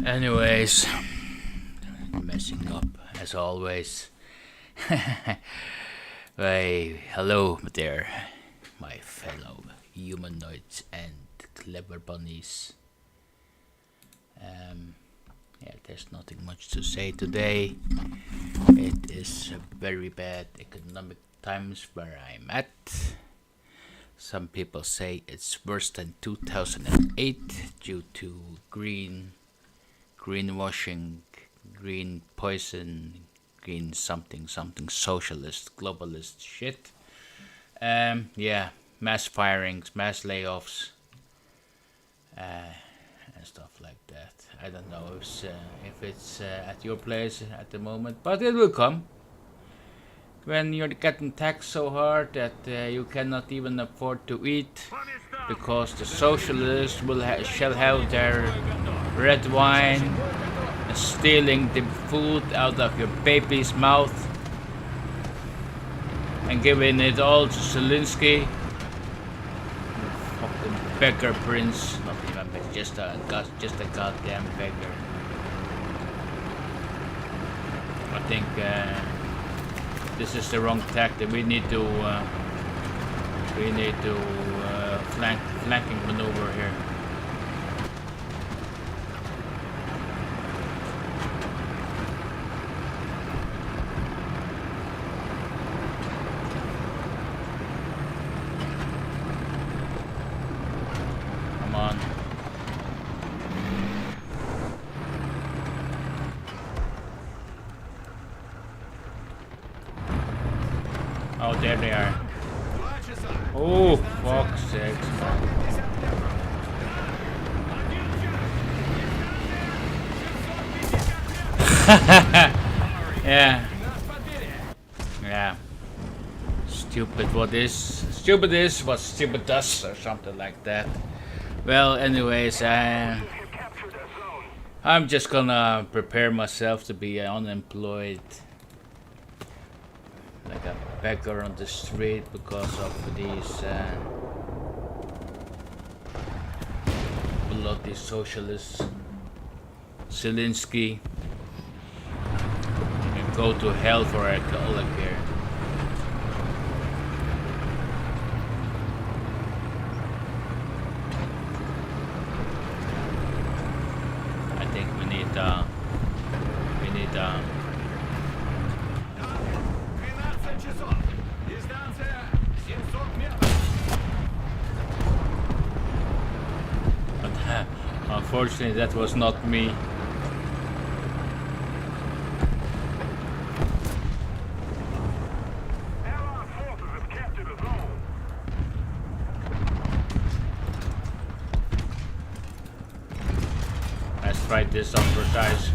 Anyways, messing up as always. Hey, hello there, my fellow humanoids and clever bunnies. There's nothing much to say today. It is very bad economic times where I'm at. Some people say it's worse than 2008 due to greenwashing, green poison, green something socialist, globalist shit. Mass firings, mass layoffs, and stuff like that. I don't know if it's at your place at the moment, but it will come. When you're getting taxed so hard that you cannot even afford to eat because the socialists shall have their red wine, stealing the food out of your baby's mouth and giving it all to Zelensky. Fucking beggar prince. Not even beggar, just a goddamn beggar. I think this is the wrong tactic. We need to flanking maneuver here. Come on. Oh, there they are. Oh, fuck's sake. Yeah. Stupid stupid is what stupid does, or something like that. Well, anyways, I'm just gonna prepare myself to be unemployed, like a beggar on the street because of these bloody socialists. Zelensky, and go to hell for a colleague here. I think we need unfortunately, that was not me. Let's try this on precise.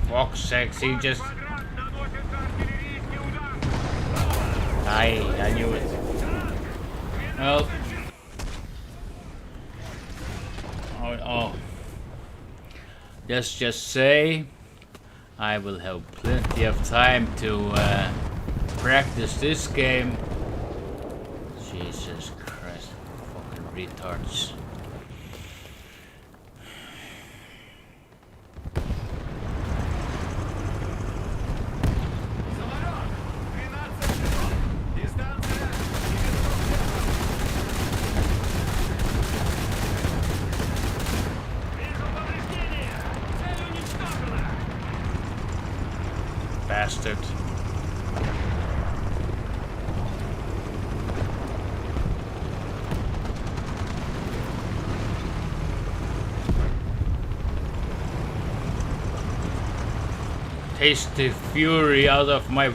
Fuck's sakes, he just... I knew it. Well... Oh. Let's just say... I will have plenty of time to practice this game. Jesus Christ, fucking retards. bastard. Taste the fury out of my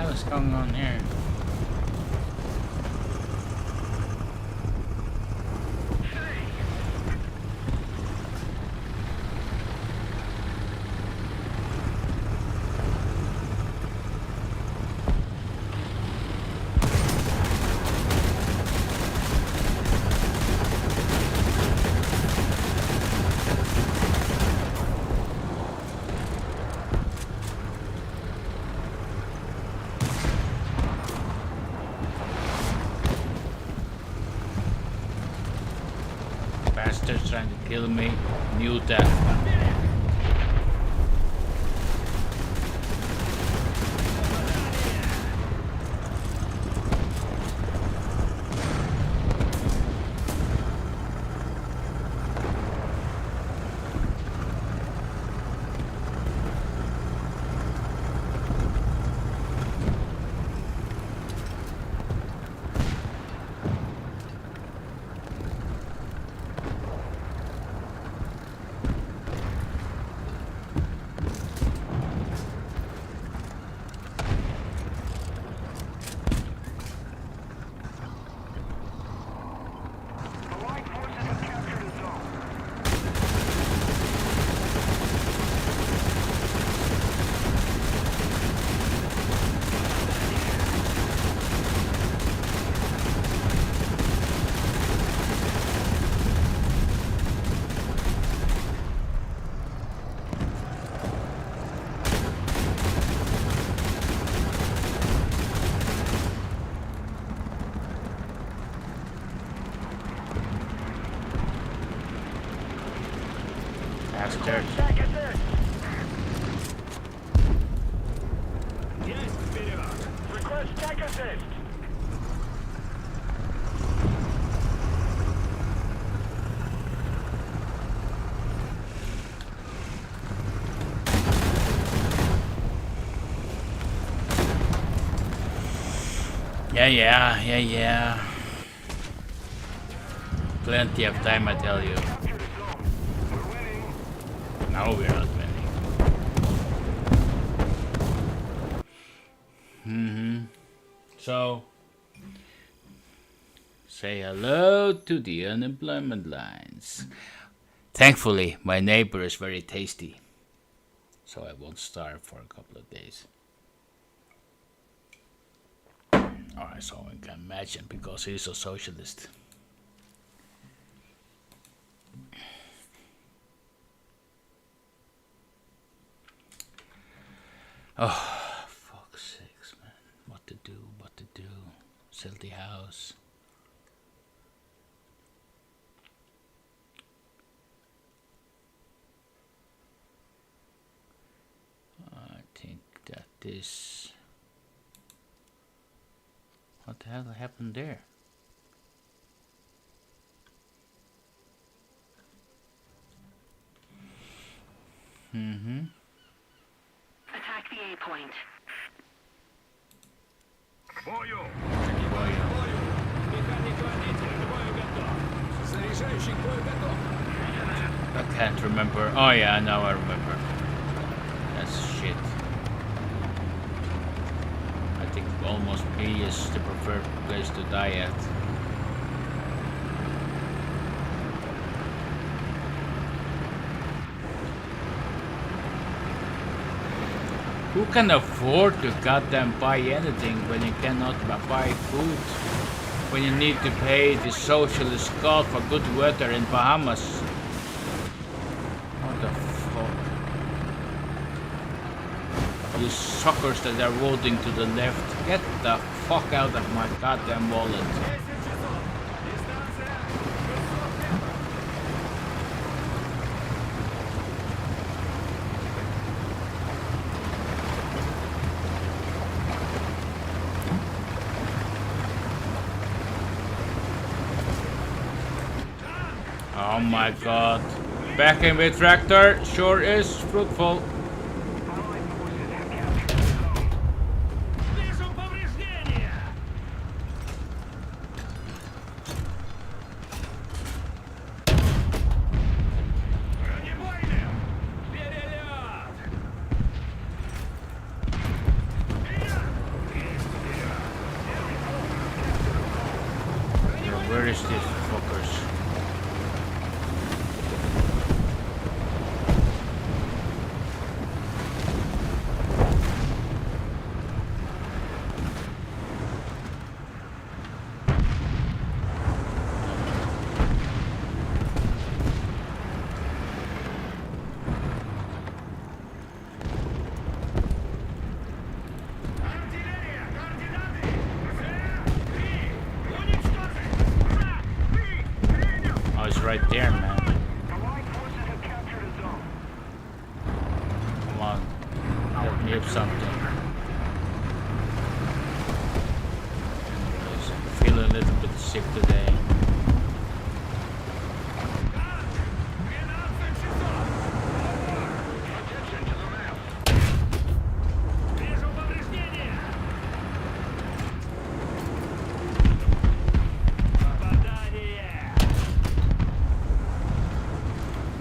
What's going on here? Bastards trying to kill me. Knew that. Bastard. Request tech assist. Yeah. Plenty of time, I tell you. No, we're not winning. So, say hello to the unemployment lines. Thankfully, my neighbor is very tasty, so I won't starve for a couple of days. Alright, so I can imagine because he's a socialist. Oh, fuck's sakes, man. What to do? Sell the house. I think that is... What the hell happened there? Attack the A point. I can't remember. Oh yeah, now I remember. That's shit. I think almost B is the preferred place to die at. Who can afford to goddamn buy anything when you cannot buy food? When you need to pay the socialist god for good weather in Bahamas? What the fuck? You suckers that are voting to the left, get the fuck out of my goddamn wallet. Oh my god. Backing with tractor sure is fruitful. Where is this fuckers? Oh, it's right there, man. Come on, let me have something. Anyways, I'm feeling a little bit sick today.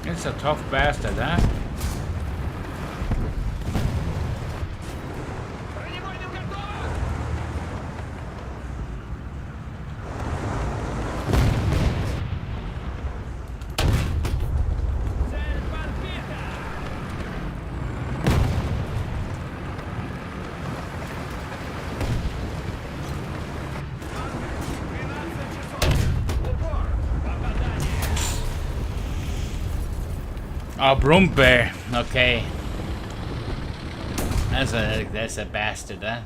It's a tough bastard, huh? Oh, Brumper. Okay. That's a bastard, huh?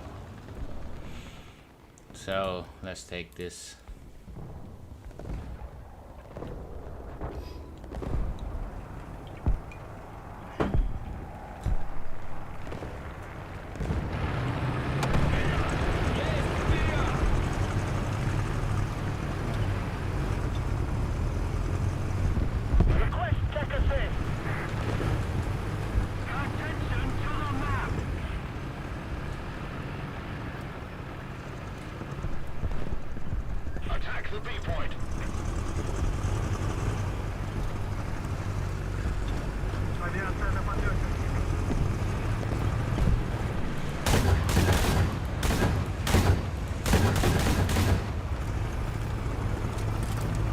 So let's take this. Attack the B point.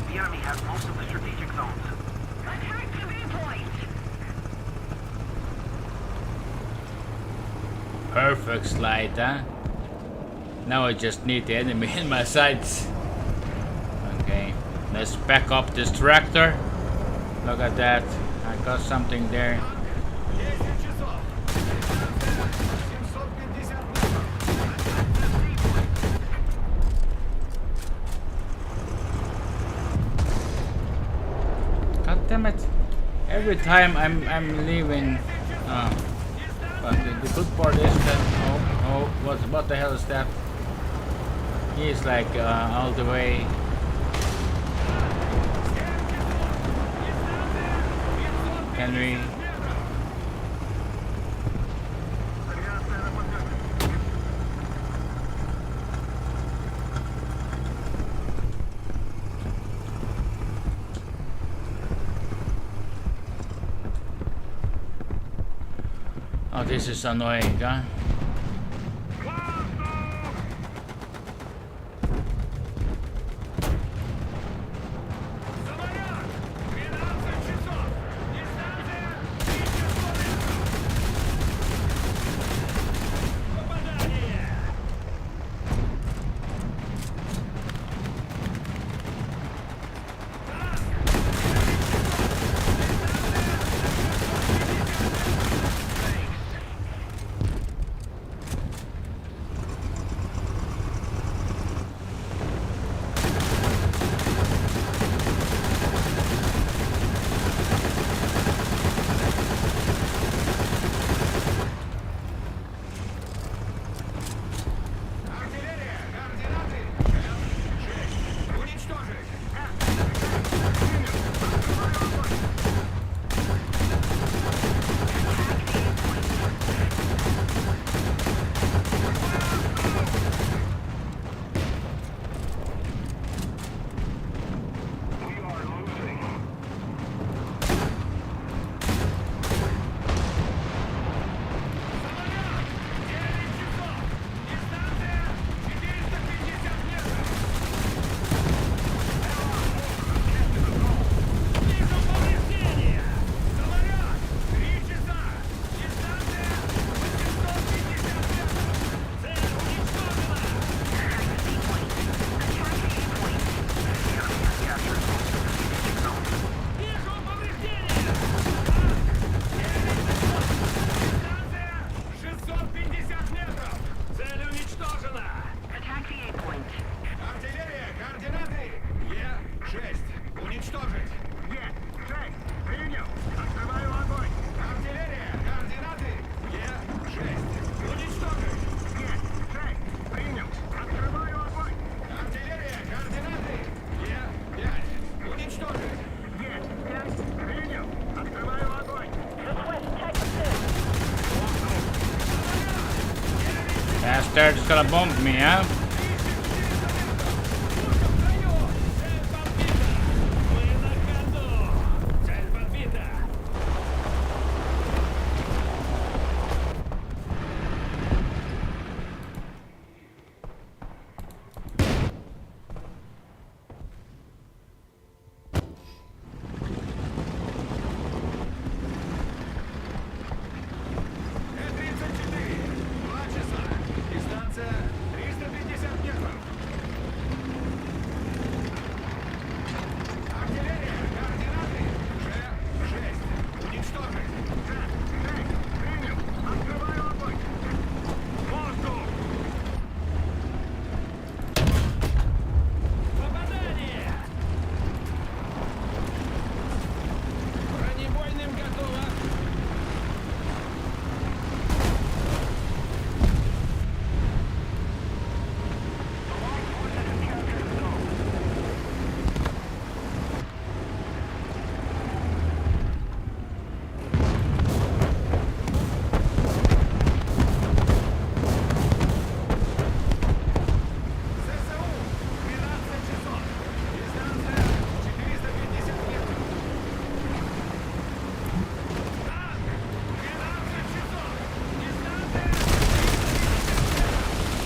The enemy has most of the strategic zones. Attack the B point. Perfect slide, huh? Now I just need the enemy in my sights. Okay, let's back up this tractor. Look at that. I got something there. God damn it. Every time I'm leaving. But the good part is that what the hell is that? He is like all the way. Can we? Oh, this is annoying, huh? bastard is gonna bomb me, huh?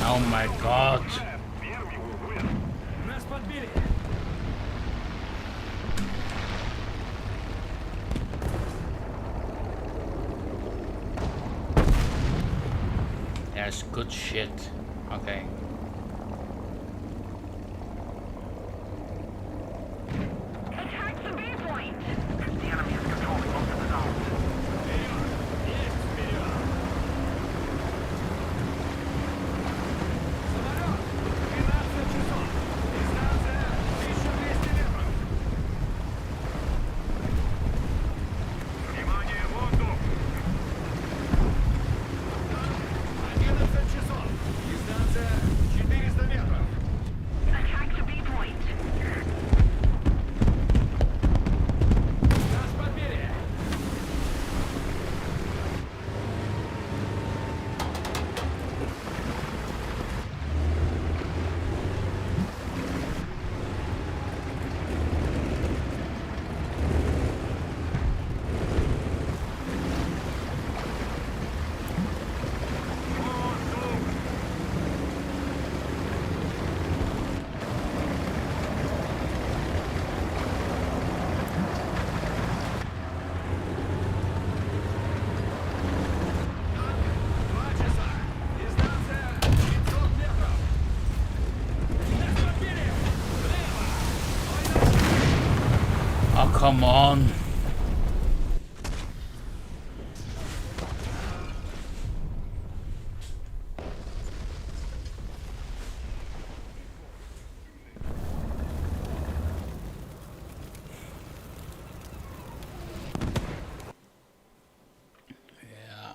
Oh my god. That's good shit. Okay. Attack the B point! The enemy is controlling most of the zones. Attack the B point! Oh, come on. Yeah.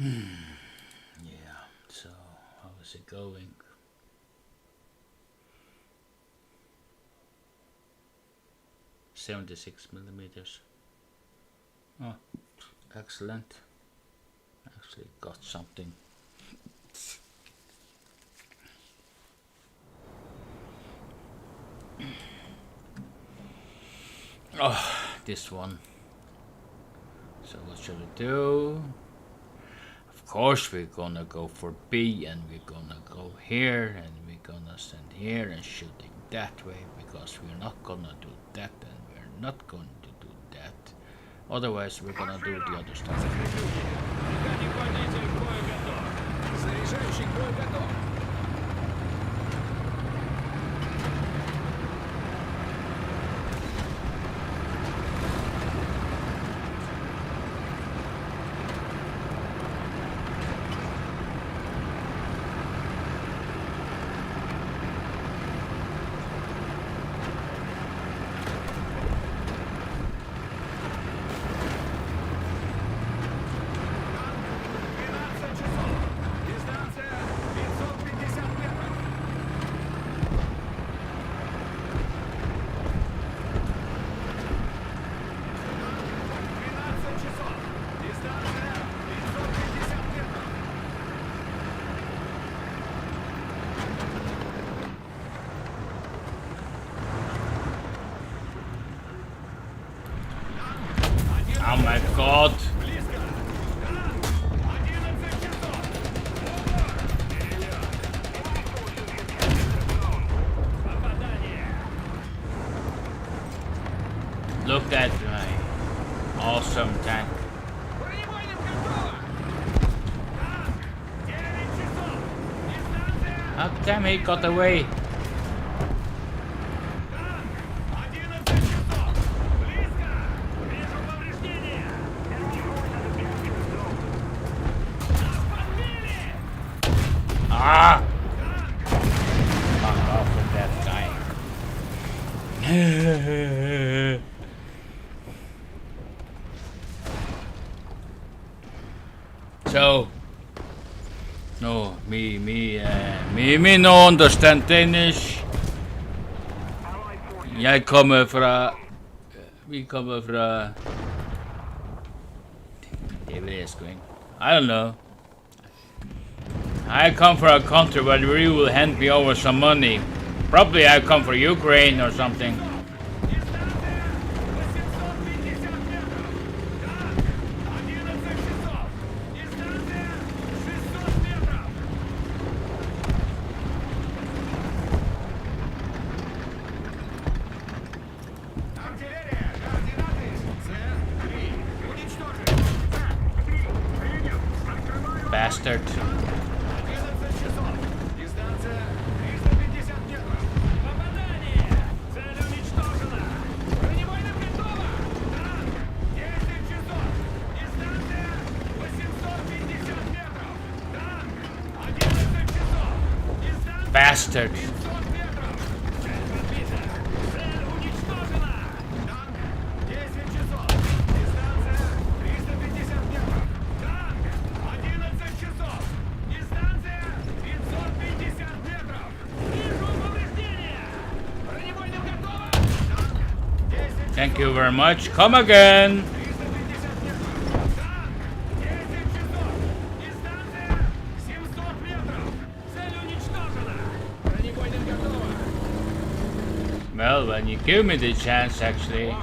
Yeah, so how is it going? $76mm. Oh, excellent. Actually got something. Oh, this one. So what should we do? Of course we're gonna go for B, and we're gonna go here, and we're gonna stand here and shooting that way, because we're not gonna do that, and we're not going to do that. Otherwise we're gonna do the other stuff. My God. Look at my awesome tank. How damn he got away? Ah! Fuck off with that guy. So, no, me no understand Danish. Jij kommer fra, vi kommer fra, det är jag going. I don't know. I come from a country where you will hand me over some money. Probably I come from Ukraine or something. Bastard. Bastard. Thank you very much. Come again. Well, when you give me the chance, actually.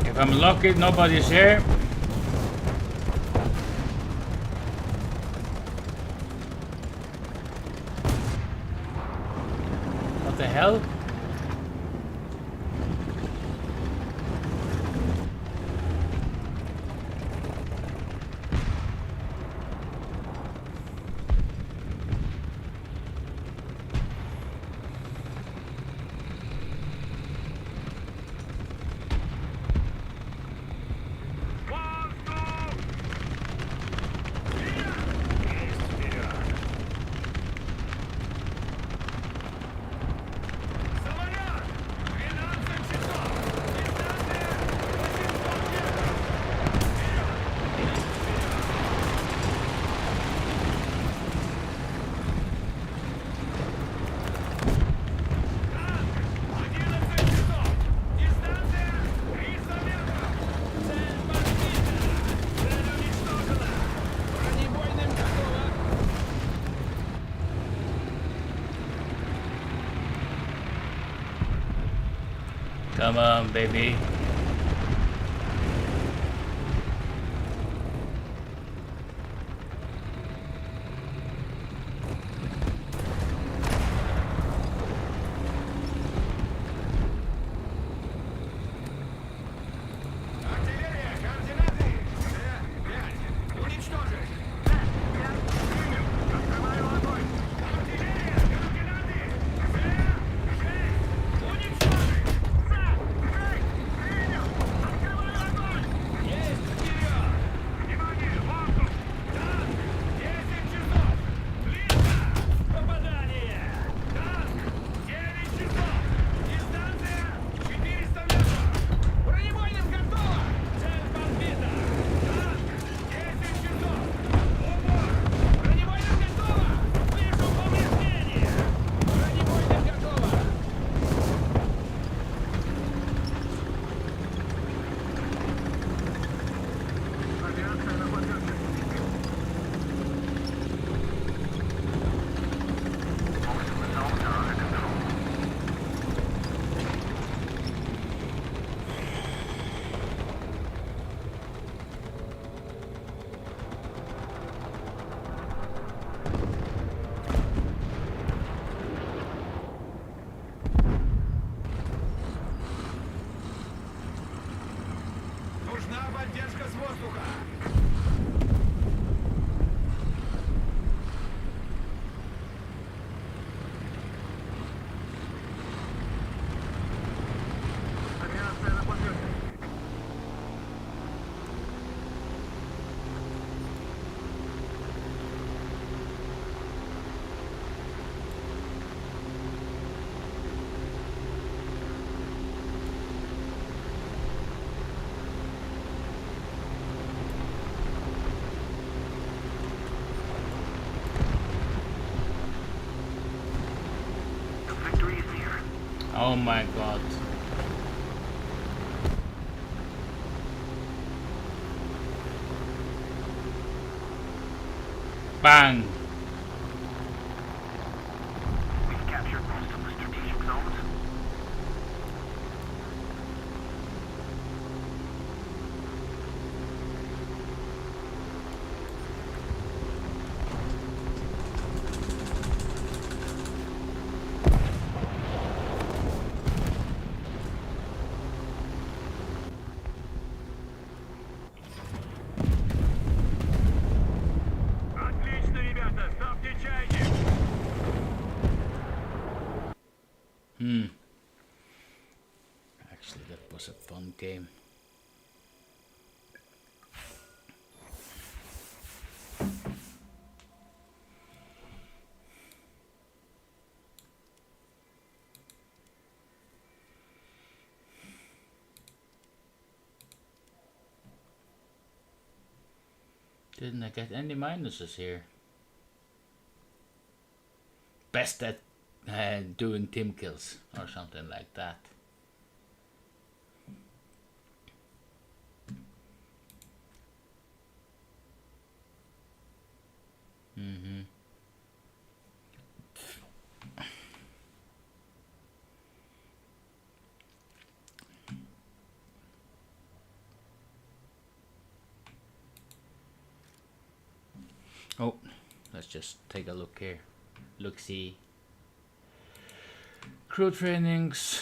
If I'm lucky, nobody's here. What the hell? Come on, baby. Oh my god. Bang! We've captured most of the strategic zones. Отлично, ребята, ставьте чайник. Actually, that was a fun game. Didn't I get any minuses here? Best at doing team kills or something like that. Oh, let's just take a look here. Look, see. Crew trainings.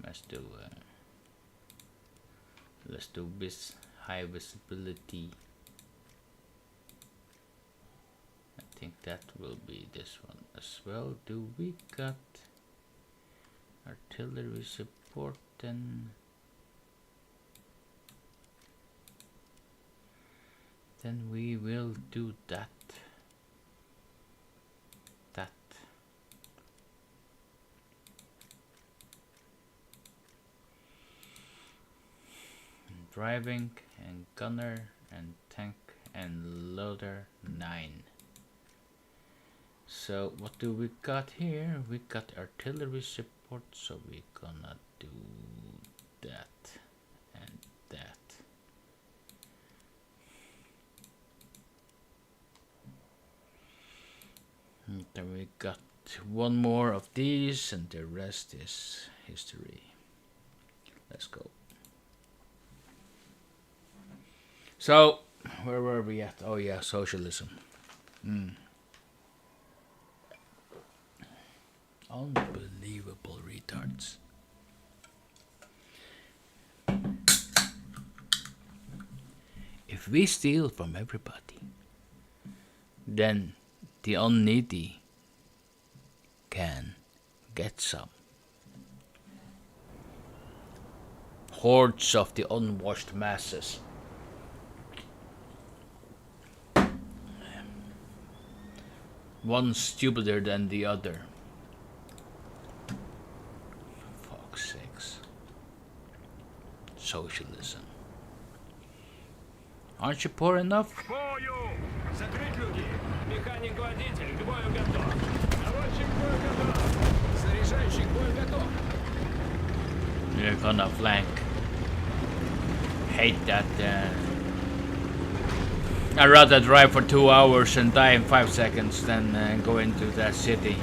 Let's do this high visibility. I think that will be this one as well. Do we got artillery support then? Then we will do that. Driving and gunner and tank and loader 9. So what do we got here? We got artillery support, so we're gonna do that and that. And then we got one more of these and the rest is history. Let's go. So, where were we at? Oh yeah, socialism. Unbelievable retards. If we steal from everybody, then the unneedy can get some. Hordes of the unwashed masses. One stupider than the other. For fuck's sakes. Socialism. Aren't you poor enough? Закрыть люки. Механик-водитель, к бою готов. Наводчик к бою готов. Заряжающий к бою готов. You're gonna flank. Hate that. I'd rather drive for 2 hours and die in 5 seconds than go into that city.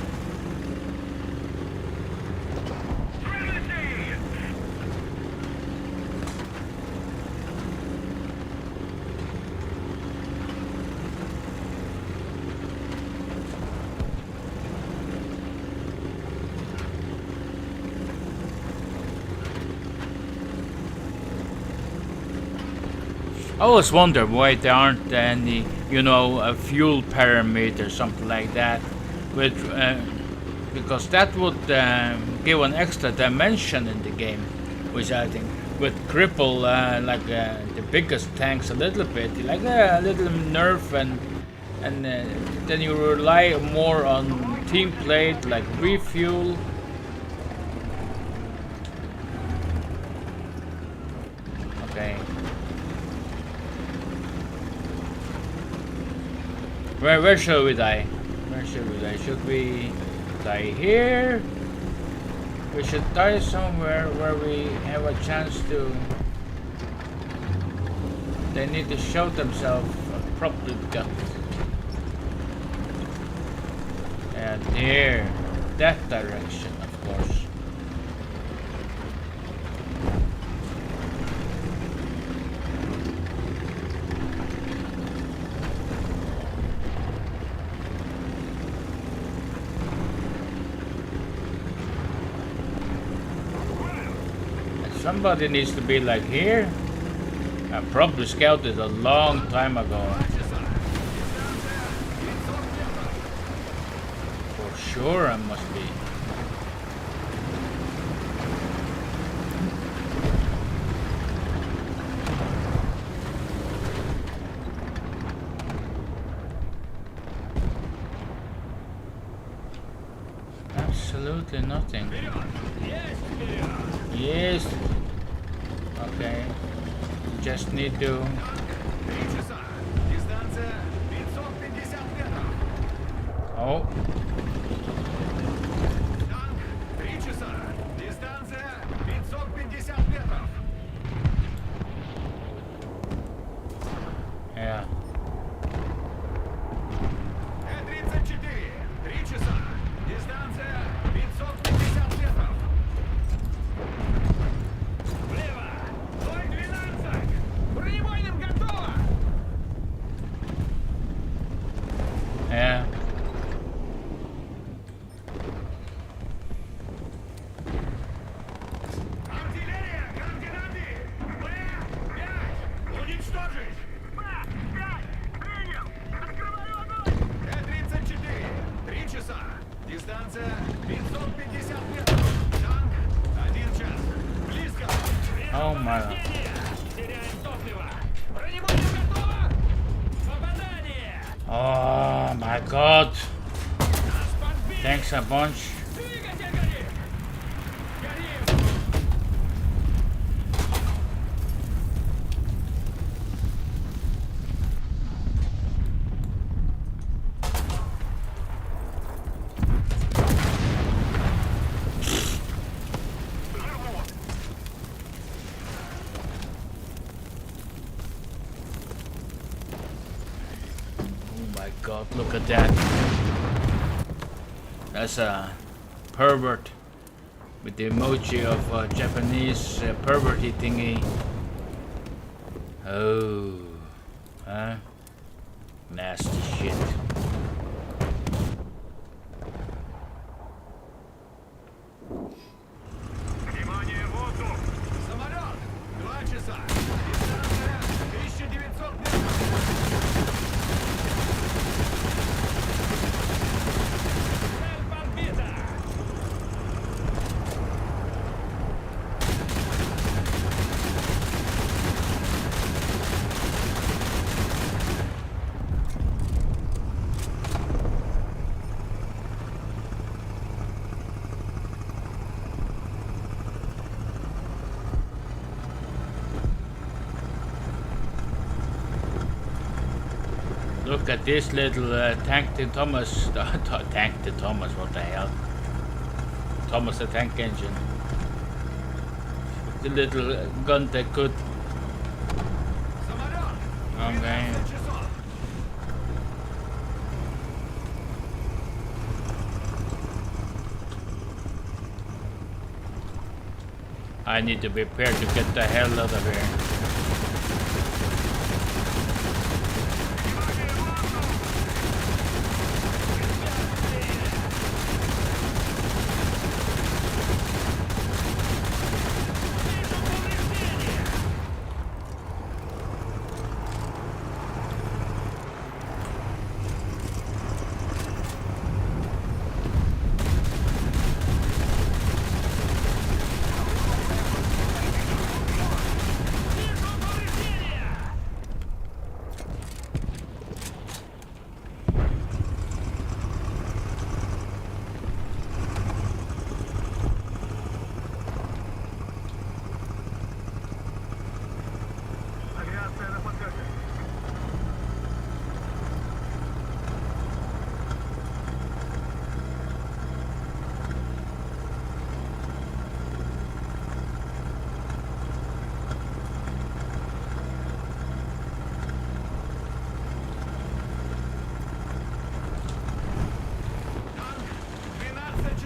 I always wonder why there aren't any, a fuel parameter, something like that, with because that would give an extra dimension in the game, which I think would cripple the biggest tanks a little bit, like a little nerf, and then you rely more on team play, like refuel. Okay. Where shall we die? Where should we die? Should we die here? We should die somewhere where we have a chance to... They need to show themselves properly gut. And there. That direction, of course. Somebody needs to be like here. I probably scouted a long time ago. For sure I must be. Absolutely nothing. Yes. Okay. Just need to... Oh. Yeah. Yeah. Oh my god. Oh my god. Thanks a bunch. God, look at that. That's a pervert with the emoji of a Japanese perverty thingy. Oh, huh? Nasty shit. Look at this little Tank to Thomas. Tank to Thomas, what the hell? Thomas the Tank Engine. The little gun that could. Okay. I need to be prepared to get the hell out of here.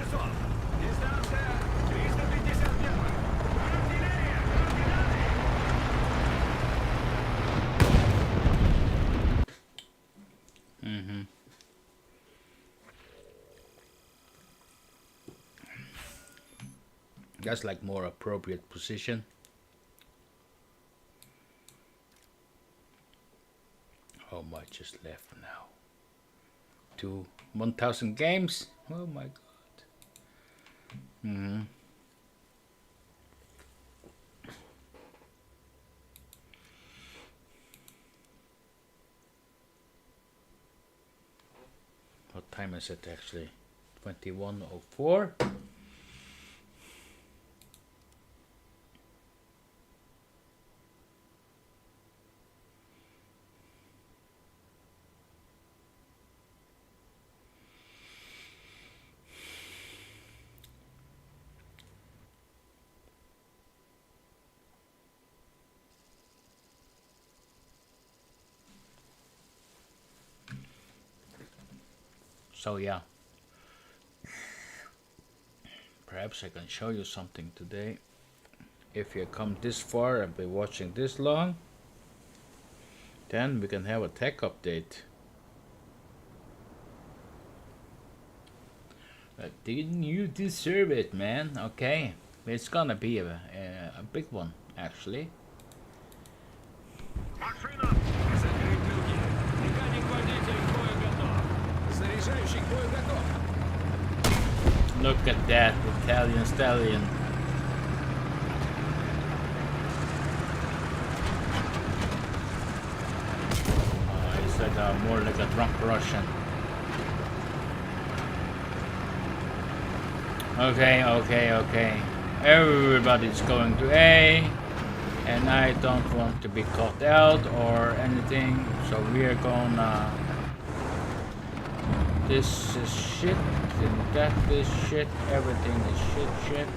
часов. Дистанция 350 метров. Артиллерия! Координаты! That's like more appropriate position. How much is left now? 1,000 games. Oh my god. What time is it actually? 21:04. So yeah, perhaps I can show you something today. If you come this far and been watching this long, then we can have a tech update. Didn't you deserve it, man? Okay, it's gonna be a big one actually. Машина! Закрыть люки. Механик-водитель к бою готов. Заряжающий к бою готов. Look at that Italian stallion. It's like more like a drunk Russian. Okay. Everybody's going to A, and I don't want to be caught out or anything, so we are gonna. This is shit, and that is shit, everything is shit.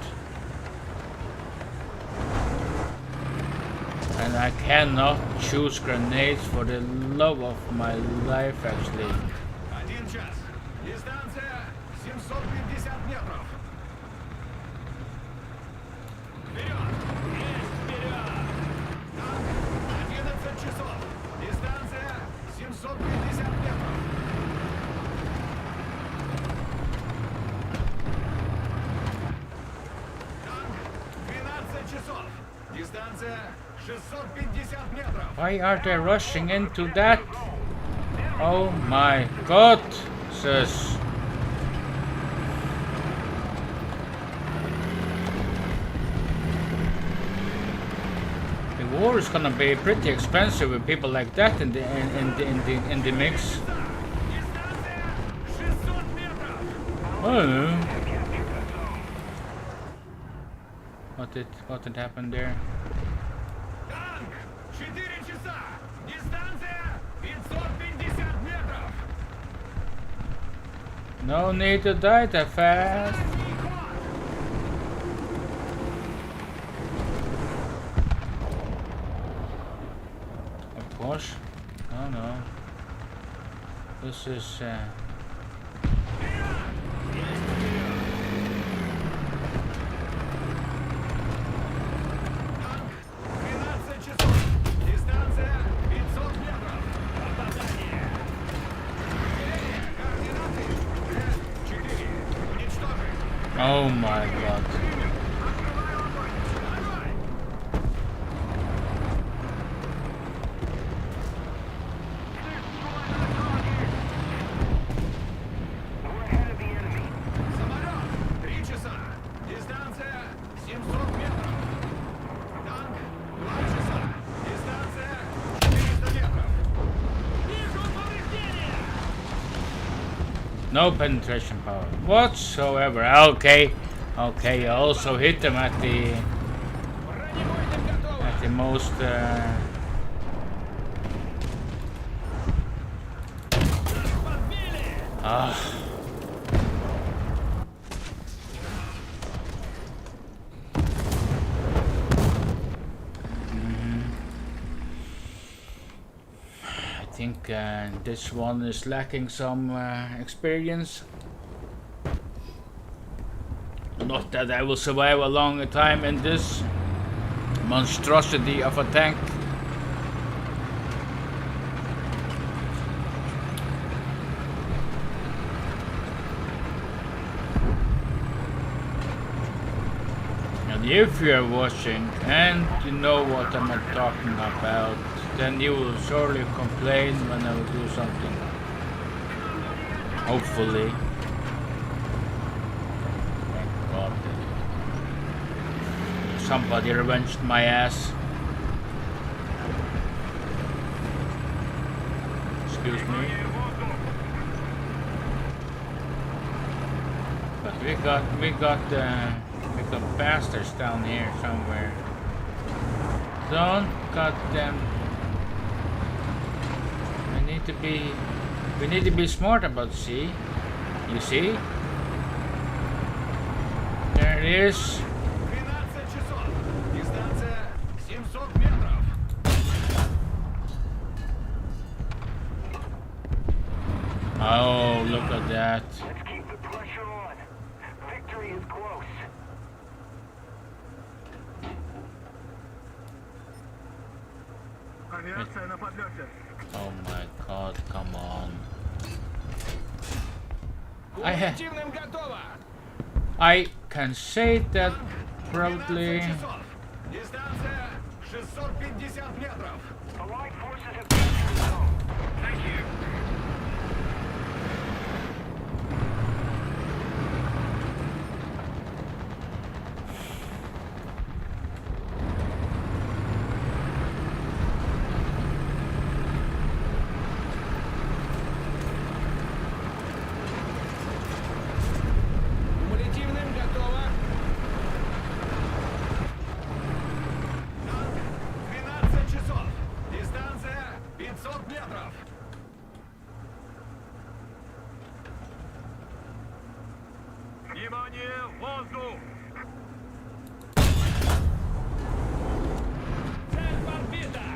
And I cannot choose grenades for the love of my life, actually. 1 час. Дистанция 750 метров. Вперед! Есть вперед! Так, 11 часов. Дистанция 750 метров. Так, 12 часов. Дистанция 650 метров. Why are they rushing into that? Oh my god, sis. The war is gonna be pretty expensive with people like that in the mix. Дистанция 600 метров. I don't know. What did happen there? Танк! 4 часа! Дистанция 550 метров! No need to die that fast. Задний ход! Of course. Oh no. This is Танк! 12 часов! Дистанция 500 метров! Попадание! Координаты! 4. Уничтожить! oh my god. Огонь! We're ahead of the enemy. Самолет! 3 часа! Дистанция 700 метров! Танк! 2 часа! Дистанция 400 метров! Вижу повреждения! No penetration power whatsoever. Okay. I also hit them at the Бронебойным готово! most Подбили! I think this one is lacking some experience. Not that I will survive a long time in this monstrosity of a tank. And if you are watching and you know what I'm talking about, then you will surely complain when I will do something. Hopefully. Thank God. Somebody revenged my ass. Excuse me. But we got bastards down here somewhere. Don't cut them. We need to be smart about C. You see? There it is. 12 часов. Дистанция 700 метров. Oh, look at that. Let's keep the pressure on. Victory is close. Авиация на подлете. Oh my God, come on. Кумулятивным готово. I can say that proudly. 12 часов. Дистанция 650 метров. Allied forces have captured the zone. Thank you. Кумулятивным готово. 12 часов. Дистанция 500 метров. Внимание, воздух! Цель подбита!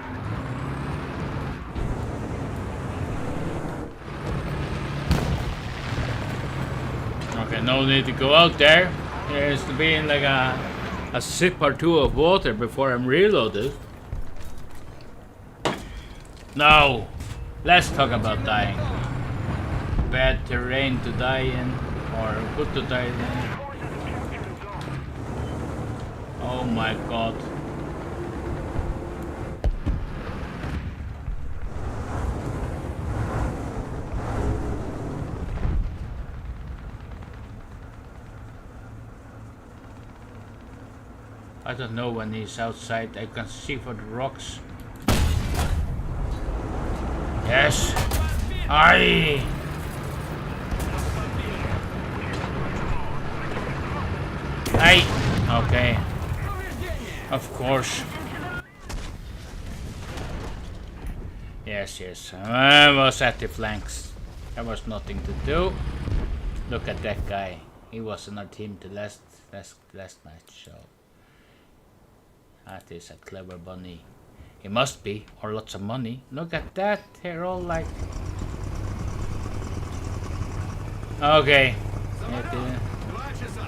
Okay, no need to go out there. There's to be in like a sip or two of water before I'm reloaded. No! Let's talk about dying. Bad terrain to die in, or good to die in. Forces have captured the zone. Oh my God. I don't know when he's outside. I can see for the rocks. Yes. Aye. Aye. Okay. Of course. Yes, yes. I was at the flanks. There was nothing to do. Look at that guy. He was on our team the last match, so that is a clever bunny. He must be, or lots of money. Look at that. They're all like. Okay. Okay. 2 часа.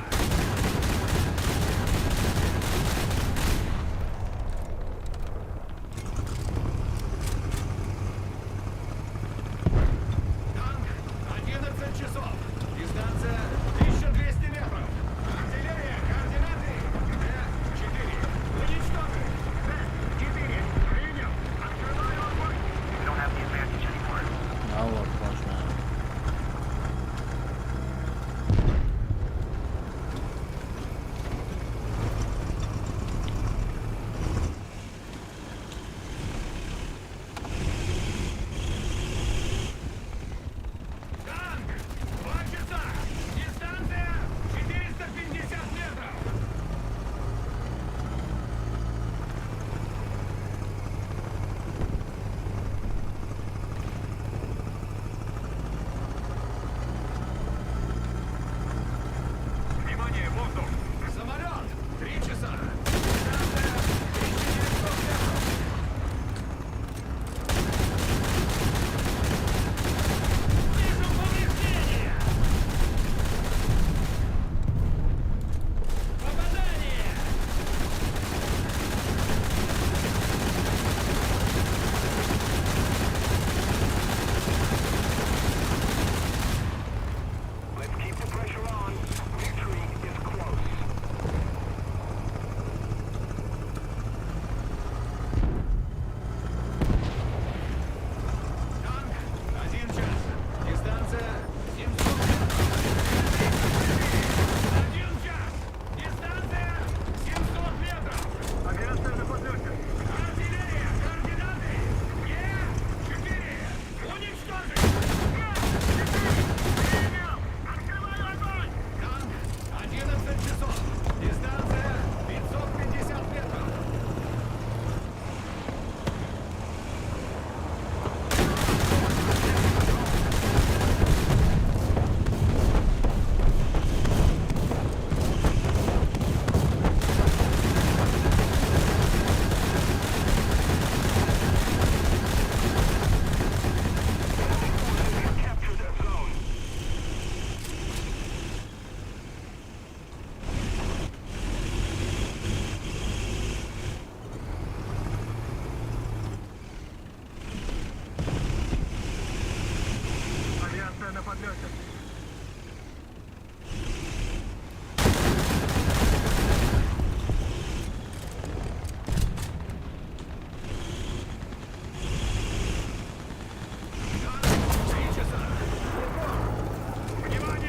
Танк 11 часов. Дистанция 1200 метров. Артиллерия, координаты. Д-4. Уничтожить. Д-4. Принял. Открываю огонь. We don't have the advantage anymore. No, of course not.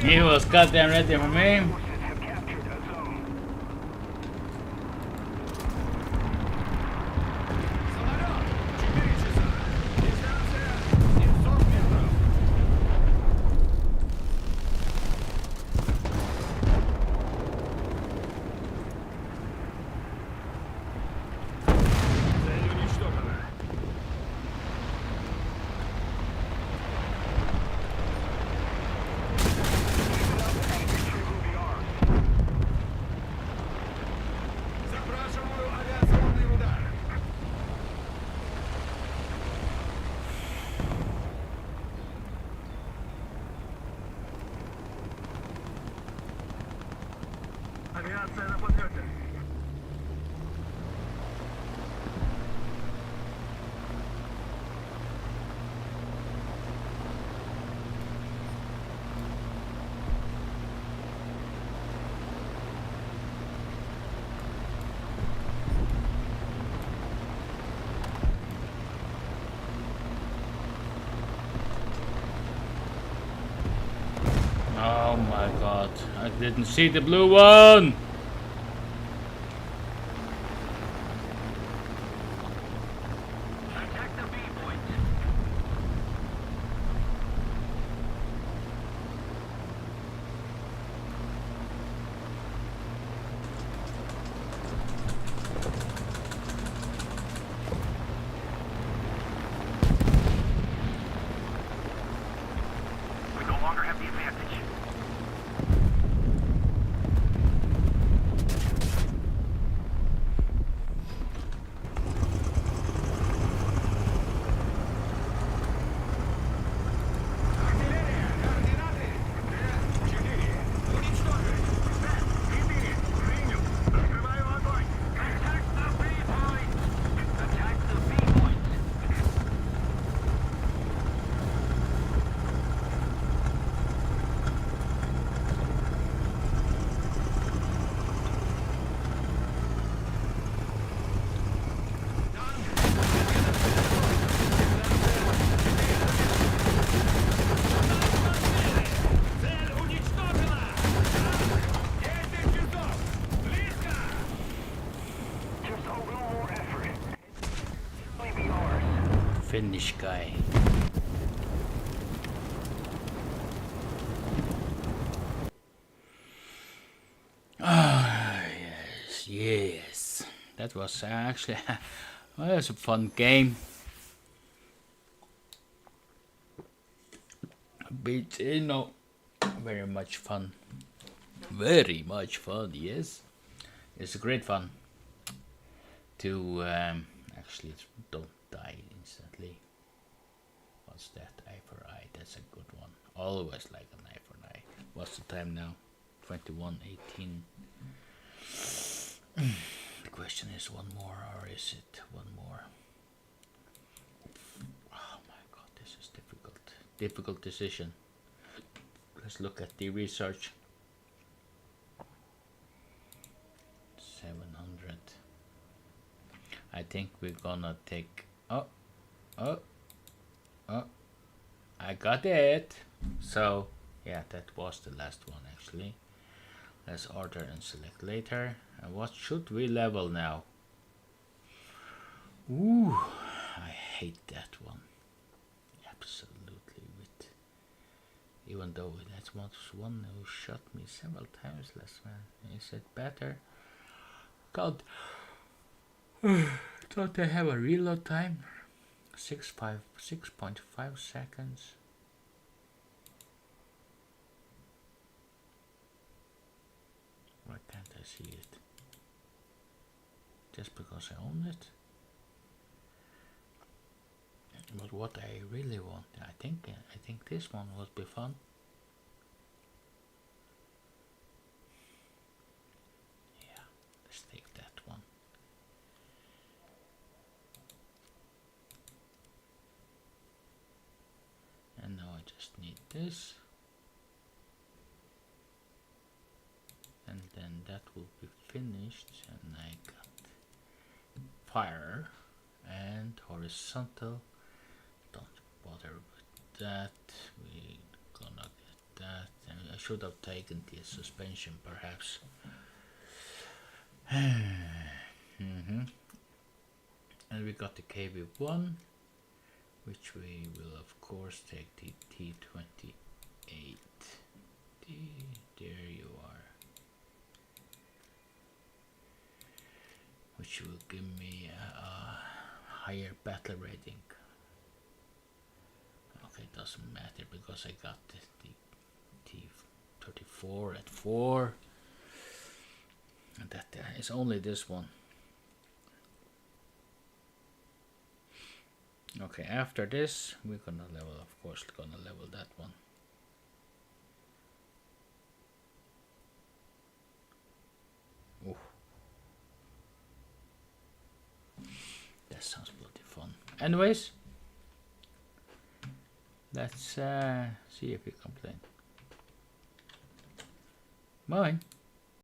He was goddamn ready for me. Forces have captured a zone. Самолет! 4 часа. Дистанция 700 метров. Цель уничтожена. Запрашиваю авиационный удар. Авиация на подлете. Oh my god, I didn't see the blue one! Attack the B point. We no longer have the advantage. Артиллерия! Координаты! 4. Уничтожить! 4. Принял. Открываю огонь. Attack the B point. Attack the B point. Цель уничтожена! 10 часов! Близко! Just a little more effort. It'll be ours. Finnish guy. Ah, yes, yes. That was actually well, that was a fun game. But you know, very much fun. Very much fun, yes. It's great fun to actually don't die instantly. What's that? Eye for eye. That's a good one. Always like an eye for eye. What's the time now? 21:18. The question is one more, or is it one more? Oh my god, this is difficult. Difficult decision. Let's look at the research. 700. I think we're gonna take. Oh, I got it. So, yeah, that was the last one actually. Let's order and select later. And what should we level now? Ooh, I hate that one. Absolutely. Even though that was one who shot me several times last man. Is it better? God. Don't they have a reload time? 6.5 seconds. Why can't I see it? Just because I own it? But what I really want, I think this one would be fun. Yeah, let's take that one. And now I just need this. And then that will be finished, and I got fire and horizontal. Don't bother with that. We're gonna get that, and I should have taken the suspension perhaps. And we got the KB1, which we will of course take the T28. There you are. Which will give me a higher battle rating. Okay, it doesn't matter because I got the T34 at 4. And that is only this one. Okay, after this we're gonna level, of course, gonna level that one. Ooh. That sounds bloody fun. Anyways, let's see if we complain. Mine.